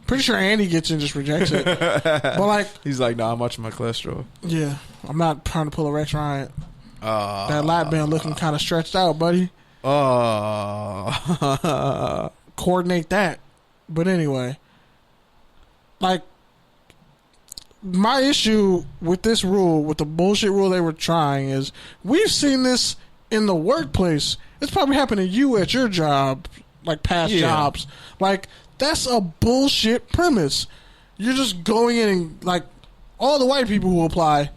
Pretty sure Andy gets it and just rejects it. But like, he's like, nah, I'm watching my cholesterol. Yeah, I'm not trying to pull a Rex Ryan. That lat band looking kind of stretched out, buddy. Coordinate that. But anyway, like, my issue with this rule, with the bullshit rule they were trying, is we've seen this in the workplace. It's probably happened to you at your job, like past jobs. Like, that's a bullshit premise. You're just going in and, like, all the white people who apply,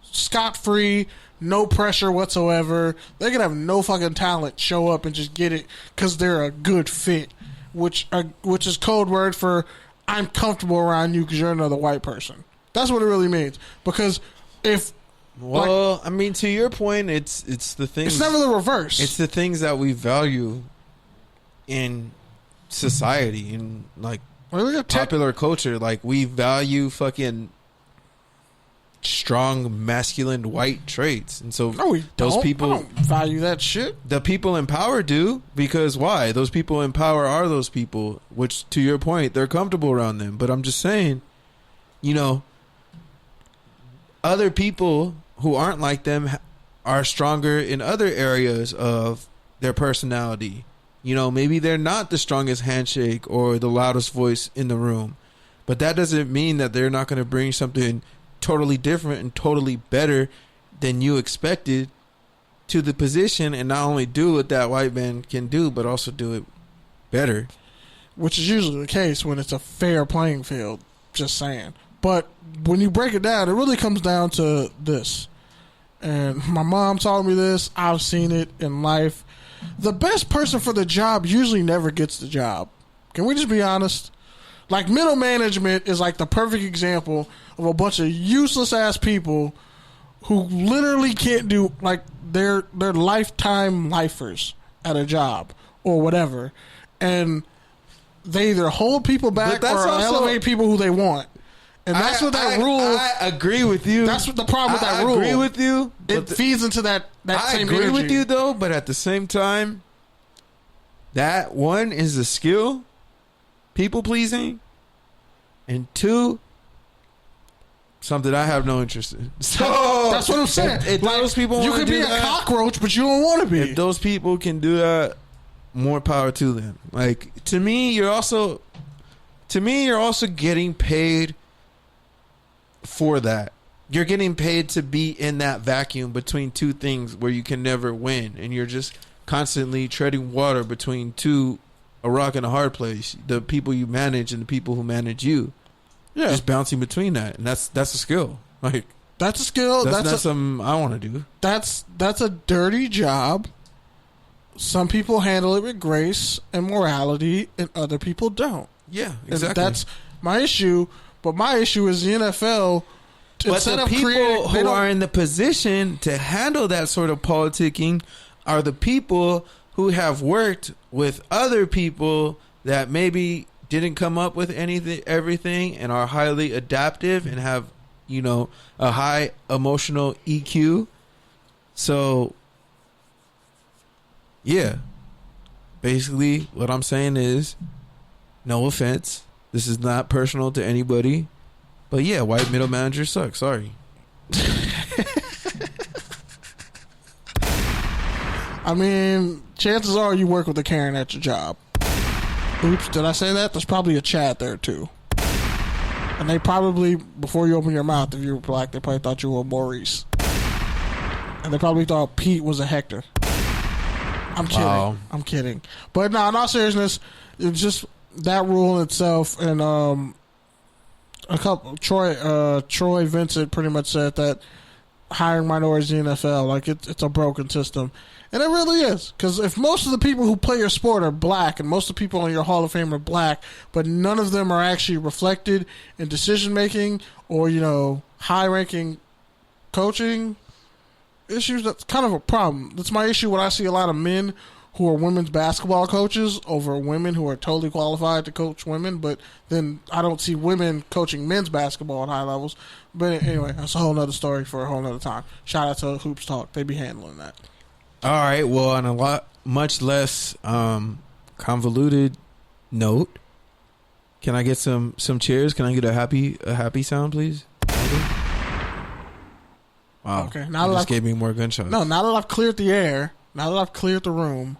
scot-free, no pressure whatsoever. They can have no fucking talent, show up and just get it because they're a good fit, which is code word for I'm comfortable around you because you're another white person. That's what it really means. Because if... Well, like, I mean, to your point, it's the things... It's never the reverse. It's the things that we value in society, in, like, popular culture. Like, we value fucking strong, masculine, white traits. And so those people... I don't value that shit. The people in power do, because why? Those people in power are those people, which, to your point, they're comfortable around them. But I'm just saying, you know, other people who aren't like them are stronger in other areas of their personality. You know, maybe they're not the strongest handshake or the loudest voice in the room, but that doesn't mean that they're not going to bring something totally different and totally better than you expected to the position, and not only do what that white man can do, but also do it better. Which is usually the case when it's a fair playing field, just saying. But when you break it down, it really comes down to this. And my mom taught me this. I've seen it in life. The best person for the job usually never gets the job. Can we just be honest? Like, middle management is like the perfect example of a bunch of useless ass people who literally can't do, like, they're lifetime lifers at a job or whatever. And they either hold people back or elevate people who they want. And that's what that rule... I agree with you. That's what the problem with that rule. I agree with you. It feeds into that same energy. I agree with you, though, but at the same time, that, one, is a skill, people-pleasing, and two, something I have no interest in. So that's what I'm saying. If those people you can be a cockroach, but you don't want to be. If those people can do that, more power to them. Like, to me, you're also getting paid for that. You're getting paid to be in that vacuum between two things where you can never win, and you're just constantly treading water between a rock and a hard place. The people you manage and the people who manage you. Yeah, just bouncing between that, and that's a skill. Like, that's a skill. That's something I want to do. That's a dirty job. Some people handle it with grace and morality, and other people don't. Yeah, exactly. And that's my issue. But my issue is the NFL. But the people who are in the position to handle that sort of politicking are the people who have worked with other people that maybe didn't come up with everything, and are highly adaptive and have, you know, a high emotional EQ. So, yeah. Basically, what I'm saying is, no offense, this is not personal to anybody, but yeah, white middle managers suck. Sorry. I mean, chances are you work with a Karen at your job. Oops, did I say that? There's probably a Chad there too. And they probably, before you open your mouth, if you were black, they probably thought you were Maurice. And they probably thought Pete was a Hector. I'm kidding. Wow. I'm kidding. But no, in all seriousness, it's just that rule in itself. And Troy Vincent pretty much said that hiring minorities in the NFL, like, it's a broken system. And it really is. Because if most of the people who play your sport are black, and most of the people on your Hall of Fame are black, but none of them are actually reflected in decision-making or, you know, high-ranking coaching issues, that's kind of a problem. That's my issue when I see a lot of men who are women's basketball coaches over women who are totally qualified to coach women, but then I don't see women coaching men's basketball at high levels. But anyway, that's a whole nother story for a whole nother time. Shout out to Hoops Talk. They be handling that. All right. Well, on a much less convoluted note, Can I get some cheers? Can I get a happy sound, please? Wow. Okay. Now you just gave me more gunshots. No, now that I've cleared the air, now that I've cleared the room,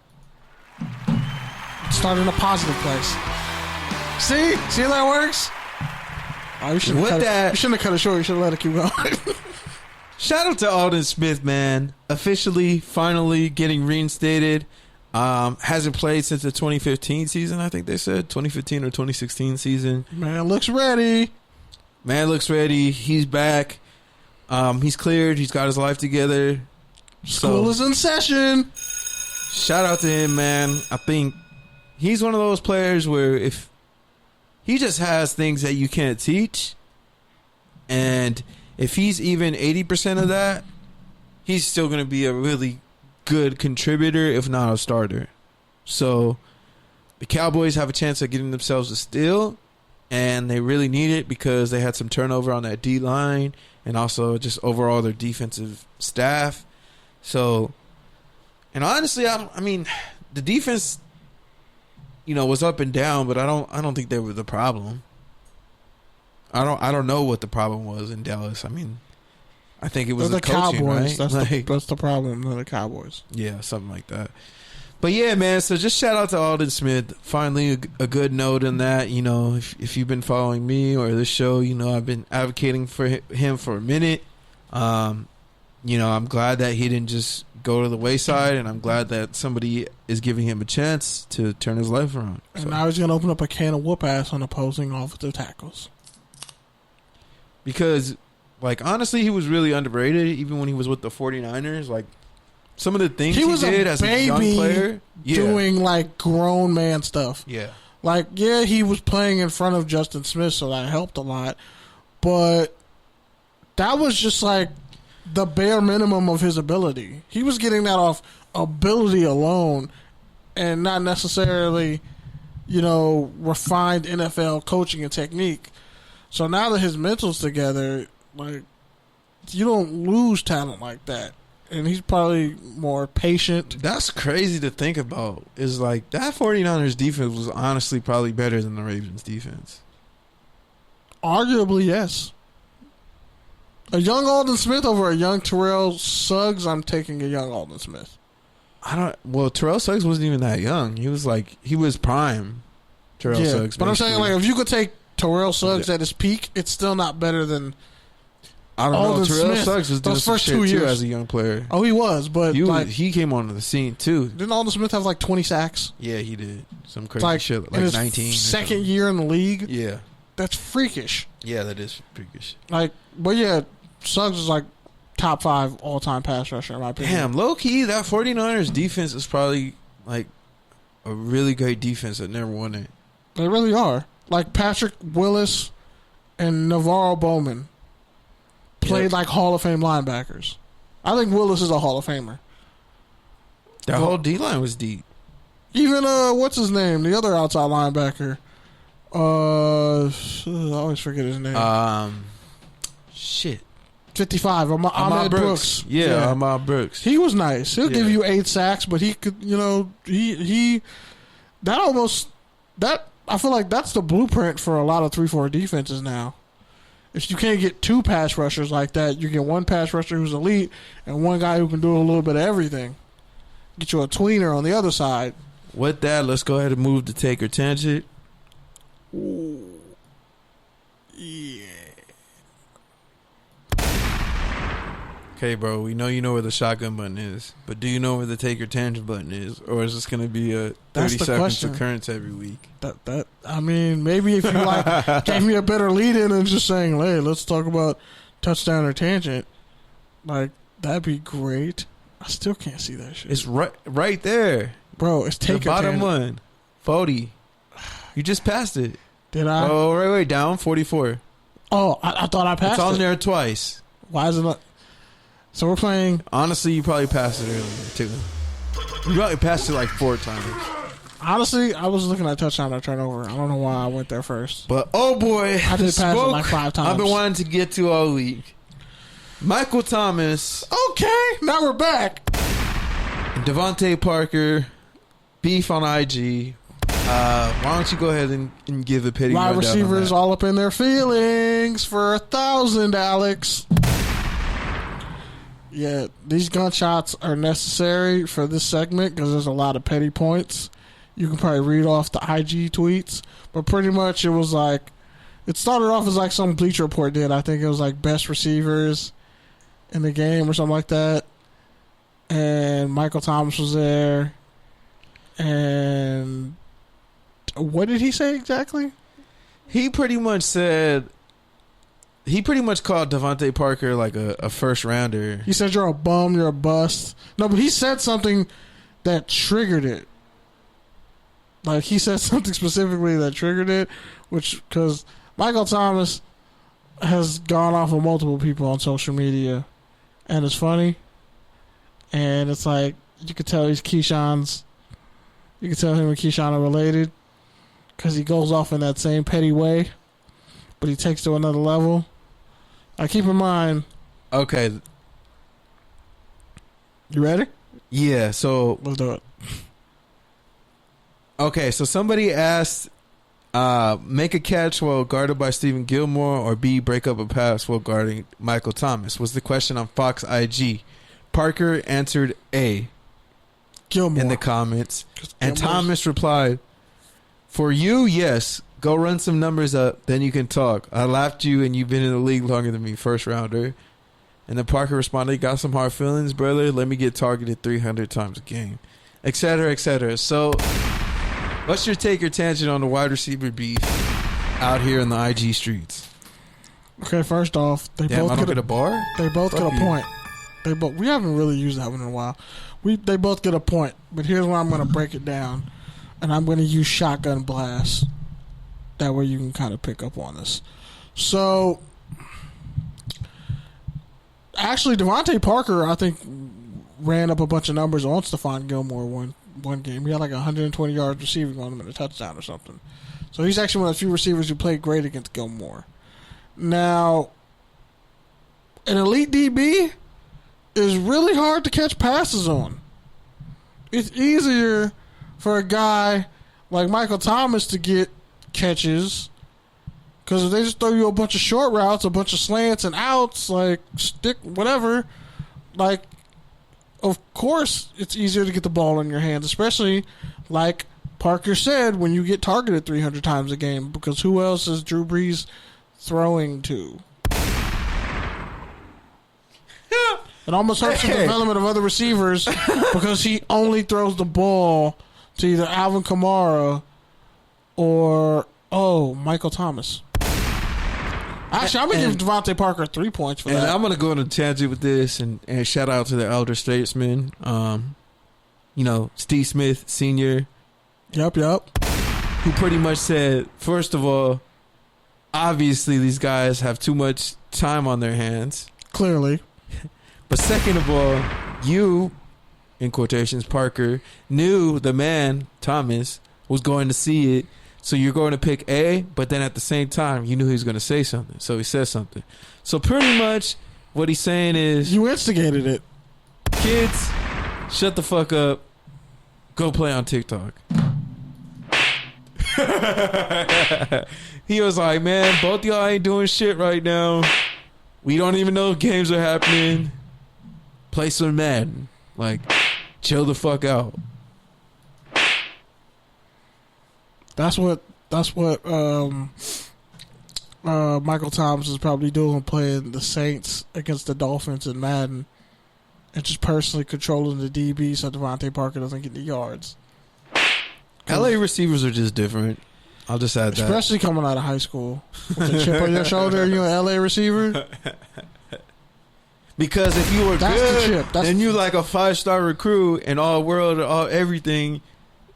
start in a positive place. See how that works? Oh, you shouldn't have cut it short. You should have let it keep going. Shout out to Aldon Smith, man. Officially, finally getting reinstated. Hasn't played since the 2015 season, I think they said. 2015 or 2016 season. Man looks ready. He's back. He's cleared. He's got his life together. School is in session. Shout out to him, man. I think he's one of those players where if he just has things that you can't teach, and if he's even 80% of that, he's still going to be a really good contributor, if not a starter. So the Cowboys have a chance of getting themselves a steal, and they really need it because they had some turnover on that D-line and also just overall their defensive staff. So, and honestly, I mean, the defense, was up and down, but I don't think they were the problem. I don't know what the problem was in Dallas. I mean, I think it was the coaching, Cowboys. Right? That's the problem. They're the Cowboys. Yeah, something like that. But yeah, man. So just shout out to Aldon Smith. Finally, a good note in that. If you've been following me or this show, I've been advocating for him for a minute. I'm glad that he didn't just go to the wayside, and I'm glad that somebody is giving him a chance to turn his life around. And now he's gonna open up a can of whoop ass on opposing offensive tackles. Because, honestly, he was really underrated, even when he was with the 49ers. Some of the things he did as a young player. Doing, grown man stuff. Yeah. He was playing in front of Justin Smith, so that helped a lot. But that was just, the bare minimum of his ability. He was getting that off ability alone and not necessarily, refined NFL coaching and technique. So now that his mental's together, you don't lose talent like that. And he's probably more patient. That's crazy to think about. Is that 49ers defense was honestly probably better than the Ravens defense. Arguably, yes. A young Aldon Smith over a young Terrell Suggs, I'm taking a young Aldon Smith. Terrell Suggs wasn't even that young. He was prime Terrell Suggs. But I'm saying, if you could take Terrell Suggs at his peak, it's still not better than Aldon Terrell Smith. Suggs was doing those some first shit 2 years too as a young player. Oh, he was, but he came onto the scene too. Didn't Aldon Smith have 20 sacks? Yeah, he did. Some crazy shit, in his 19. Second year in the league? Yeah. That's freakish. Yeah, that is freakish. But yeah, Suggs is top 5 all-time pass rusher in my opinion. Damn, low-key, that 49ers defense is probably a really great defense that never won it. They really are. Patrick Willis and Navarro Bowman played Hall of Fame linebackers. I think Willis is a Hall of Famer. That whole D-line was deep. Even, what's his name? The other outside linebacker. I always forget his name. Shit. 55. Ahmed Brooks. Yeah, Ahmed Brooks. He was nice. He'll give you 8 sacks, but he could, I feel like that's the blueprint for a lot of 3-4 defenses now. If you can't get 2 pass rushers like that, you get 1 pass rusher who's elite and 1 guy who can do a little bit of everything. Get you a tweener on the other side. With that, let's go ahead and move to Take or Tangent. Ooh. Yeah. Okay, bro, we know you know where the shotgun button is, but do you know where the Take or Tangent button is? Or is this going to be a 30 seconds occurrence every week? Maybe if you gave me a better lead in and just saying, hey, let's talk about touchdown or tangent, that'd be great. I still can't see that shit. It's right there. Bro, it's Take the or bottom tangent. one. 40. You just passed it. Did I? Oh, wait, down 44. Oh, I thought I passed it. It's on there twice. Why is it not? So we're playing. Honestly, you probably passed it earlier, too. You probably passed it 4 times. Honestly, I was looking at touchdown or turnover. I don't know why I went there first. But, oh boy. I did pass it 5 times. I've been wanting to get to all week. Michael Thomas. Okay, now we're back. DeVante Parker. Beef on IG. Why don't you go ahead and give a pity Wide rundown on receivers that? all up in their feelings for 1,000, Alex. Yeah, these gunshots are necessary for this segment because there's a lot of petty points. You can probably read off the IG tweets, but pretty much it was like, it started off as like some Bleacher Report did. I think it was like best receivers in the game or something like that. And Michael Thomas was there. And what did he say exactly? He pretty much called DeVante Parker like a first rounder. He said you're a bum, you're a bust. No, but he said something that triggered it. Like, he said something specifically that triggered it, which, because Michael Thomas has gone off of multiple people on social media, and it's funny, and it's like, you could tell he's Keyshawn's, you could tell him and Keyshawn are related, because he goes off in that same petty way, but he takes to another level. Keep in mind. Okay. You ready? Yeah, so. Let's do it. Okay, so somebody asked, make a catch while guarded by Stephen Gilmore, or B, break up a pass while guarding Michael Thomas, was the question on Fox IG. Parker answered A. Gilmore. In the comments. And Thomas replied, for you, yes. Go run some numbers up, then you can talk. I laughed you, and you've been in the league longer than me, first rounder. And then Parker responded, got some hard feelings, brother. Let me get targeted 300 times a game. Et cetera, et cetera. So, what's your take or tangent on the wide receiver beef out here in the IG streets? Okay, first off, they both get a bar. They both get a point. We haven't really used that one in a while. They both get a point, but here's where I'm going to break it down, and I'm going to use shotgun blast. That way you can kind of pick up on this. So, actually, DeVante Parker, I think, ran up a bunch of numbers on Stephon Gilmore one game. He had like 120 yards receiving on him and a touchdown or something. So he's actually one of the few receivers who played great against Gilmore. Now, an elite DB is really hard to catch passes on. It's easier for a guy like Michael Thomas to get catches, because if they just throw you a bunch of short routes, a bunch of slants and outs, like stick whatever, like, of course it's easier to get the ball in your hands, especially like Parker said, when you get targeted 300 times a game, because who else is Drew Brees throwing to? It almost hurts the development of other receivers because he only throws the ball to either Alvin Kamara or, Michael Thomas. Actually, I'm going to give DeVante Parker 3 points for that. And I'm going to go on a tangent with this and shout out to the elder statesman. Steve Smith, Sr. Yep. Who pretty much said, first of all, obviously these guys have too much time on their hands. Clearly. But second of all, you, in quotations, Parker, knew the man, Thomas, was going to see it. So you're going to pick A, but then at the same time, you knew he was going to say something. So he says something. So pretty much what he's saying is... You instigated it. Kids, shut the fuck up. Go play on TikTok. He was like, man, both y'all ain't doing shit right now. We don't even know if games are happening. Play some Madden. Like, chill the fuck out. That's what Michael Thomas is probably doing, playing the Saints against the Dolphins in Madden, and just personally controlling the DB so DeVante Parker doesn't get the yards. LA receivers are just different. I'll just add that. Especially coming out of high school. With a chip on your shoulder, you're an LA receiver. Because if you were good, then you like a 5-star recruit and all world, all everything.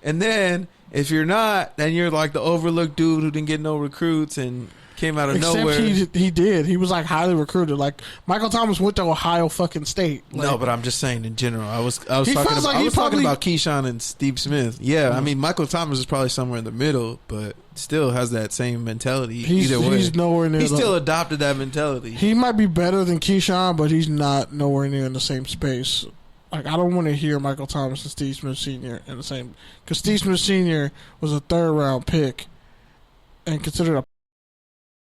And then if you're not, then you're like the overlooked dude who didn't get no recruits and came out of nowhere. He did. He was like highly recruited. Like Michael Thomas went to Ohio fucking State. Like, no, but I'm just saying in general. I was talking about Keyshawn and Steve Smith. Yeah, I mean Michael Thomas is probably somewhere in the middle, but still has that same mentality. Either way, he's nowhere near. He still adopted that mentality. He might be better than Keyshawn, but he's not nowhere near in the same space. Like, I don't want to hear Michael Thomas and Steve Smith Sr. in the same, because Steve Smith Sr. was a 3rd round pick and considered a